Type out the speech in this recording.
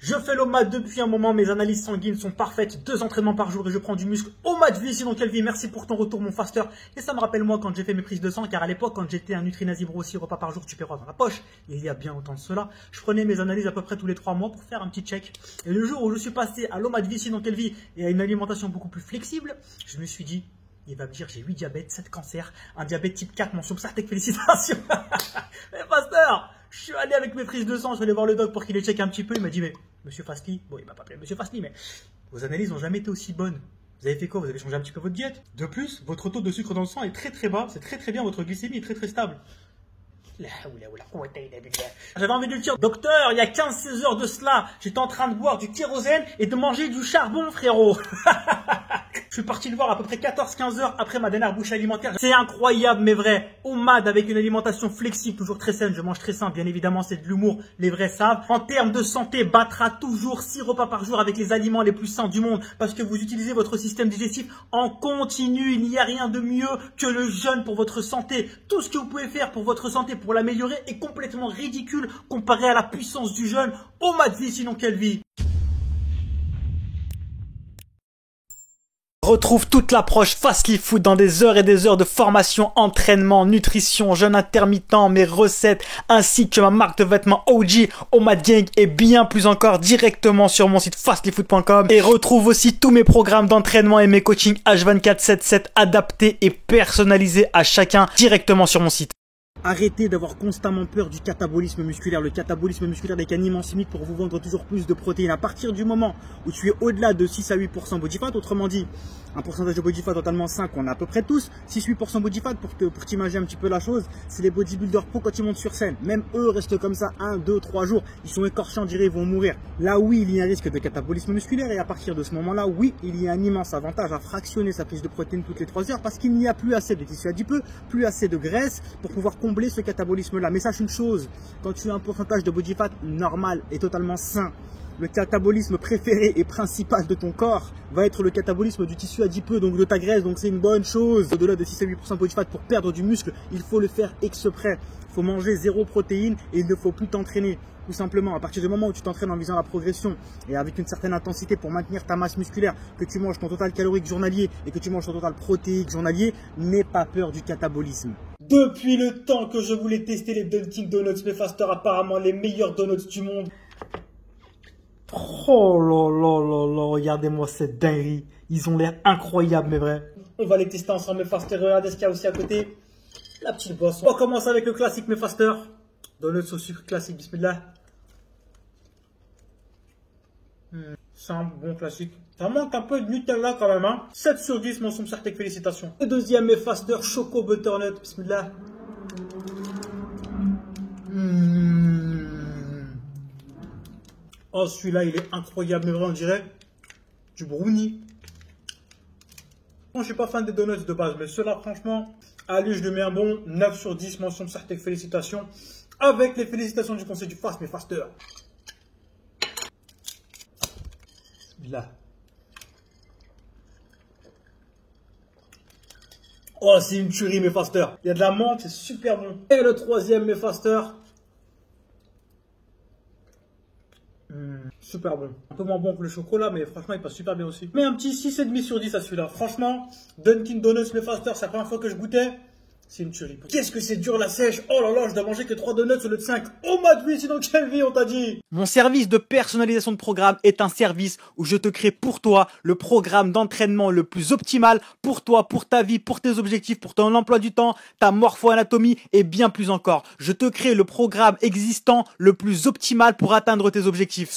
Je fais l'OMAD depuis un moment, mes analyses sanguines sont parfaites, 2 entraînements par jour et je prends du muscle au mat vie, sinon quelle vie, merci pour ton retour mon faster. Et ça me rappelle moi quand j'ai fait mes prises de sang, car à l'époque quand j'étais un Nutrinazibro aussi, repas par jour, tu paieras dans la poche, il y a bien longtemps de cela, je prenais mes analyses à peu près tous les 3 mois pour faire un petit check. Et le jour où je suis passé à l'OMAD vie, sinon quelle vie, et à une alimentation beaucoup plus flexible, je me suis dit, il va me dire j'ai 8 diabètes, 7 cancers, un diabète type 4, mention Psartec, félicitations. Mais pasteur, je suis allé avec mes prises de sang, je vais aller voir le doc pour qu'il les check un petit peu, il m'a dit mais Monsieur Fastly, bon il m'a pas appelé Monsieur Fastly, mais vos analyses n'ont jamais été aussi bonnes. Vous avez fait quoi? Vous avez changé un petit peu votre diète? De plus, votre taux de sucre dans le sang est très bas, c'est très bien, votre glycémie est très stable. J'avais envie de le dire, docteur, il y a 15-16 heures de cela, j'étais en train de boire du kérosène et de manger du charbon, frérot. Je suis parti le voir à peu près 14-15 heures après ma dernière bouchée alimentaire. C'est incroyable, mais vrai. OMAD avec une alimentation flexible, toujours très saine. Je mange très sain, bien évidemment, c'est de l'humour. Les vrais savent. En termes de santé, battra toujours 6 repas par jour avec les aliments les plus sains du monde. Parce que vous utilisez votre système digestif en continu. Il n'y a rien de mieux que le jeûne pour votre santé. Tout ce que vous pouvez faire pour votre santé, pour l'améliorer, est complètement ridicule comparé à la puissance du jeûne. OMAD vie, sinon quelle vie? Retrouve toute l'approche Fastly Food dans des heures et des heures de formation, entraînement, nutrition, jeûne intermittent, mes recettes, ainsi que ma marque de vêtements OG, OMAD Gang et bien plus encore directement sur mon site fastlyfood.com. Et retrouve aussi tous mes programmes d'entraînement et mes coachings H24/7/7 adaptés et personnalisés à chacun directement sur mon site. Arrêtez d'avoir constamment peur du catabolisme musculaire. Le catabolisme musculaire n'est qu'un immense mythe pour vous vendre toujours plus de protéines. À partir du moment où tu es au-delà de 6 à 8% body fat, autrement dit, un pourcentage de body fat totalement sain qu'on a à peu près tous, 6-8% body fat pour t'imaginer un petit peu la chose, c'est les bodybuilders pro quand ils montent sur scène. Même eux restent comme ça 1, 2, 3 jours. Ils sont écorchés, on dirait ils vont mourir. Là, oui, il y a un risque de catabolisme musculaire et à partir de ce moment-là, oui, il y a un immense avantage à fractionner sa prise de protéines toutes les 3 heures parce qu'il n'y a plus assez de tissu adipeux, plus assez de graisse pour pouvoir combler ce catabolisme-là. Mais sache une chose, quand tu as un pourcentage de body fat normal et totalement sain, le catabolisme préféré et principal de ton corps va être le catabolisme du tissu adipeux, donc de ta graisse, donc c'est une bonne chose. Au-delà de 6 à 8% body fat pour perdre du muscle, il faut le faire exprès. Il faut manger 0 protéines et il ne faut plus t'entraîner. Tout simplement, à partir du moment où tu t'entraînes en visant la progression et avec une certaine intensité pour maintenir ta masse musculaire, que tu manges ton total calorique journalier et que tu manges ton total protéique journalier, n'aie pas peur du catabolisme. Depuis le temps que je voulais tester les Dunkin' Donuts, mes fasters, apparemment les meilleurs donuts du monde. Oh là, regardez-moi cette dinguerie. Ils ont l'air incroyables, mais vrai. On va les tester ensemble, mes fasters. Regardez ce qu'il y a aussi à côté. La petite bosse. On commence avec le classique, mes fasters. Donuts au sucre classique, bismillah. C'est un bon classique. Ça manque un peu de Nutella quand même, hein. 7 sur 10, mention Psartec, félicitations. Le deuxième, mes fasters, choco butternut, bismillah. Oh, celui-là, il est incroyable, mais vraiment, on dirait du brownie. Moi, je suis pas fan des donuts de base, mais ceux-là, franchement, allez, je lui mets un bon 9 sur 10, mention Psartec, félicitations. Avec les félicitations du conseil du fast, mes fasters. Là. Oh, c'est une tuerie, mes fasters. Il y a de la menthe, c'est super bon. Et le troisième, mes fasters. Super bon. Un peu moins bon que le chocolat, mais franchement, il passe super bien aussi. Mais un petit 6,5 sur 10 à celui-là. Franchement, Dunkin' Donuts, mes fasters, c'est la première fois que je goûtais. C'est une tuerie. Qu'est-ce que c'est dur la sèche. Oh là là, je dois manger que 3 donuts au lieu de 5. Oh ma vie, sinon quelle vie on t'a dit. Mon service de personnalisation de programme est un service où je te crée pour toi le programme d'entraînement le plus optimal pour toi, pour ta vie, pour tes objectifs, pour ton emploi du temps, ta morpho-anatomie et bien plus encore. Je te crée le programme existant le plus optimal pour atteindre tes objectifs.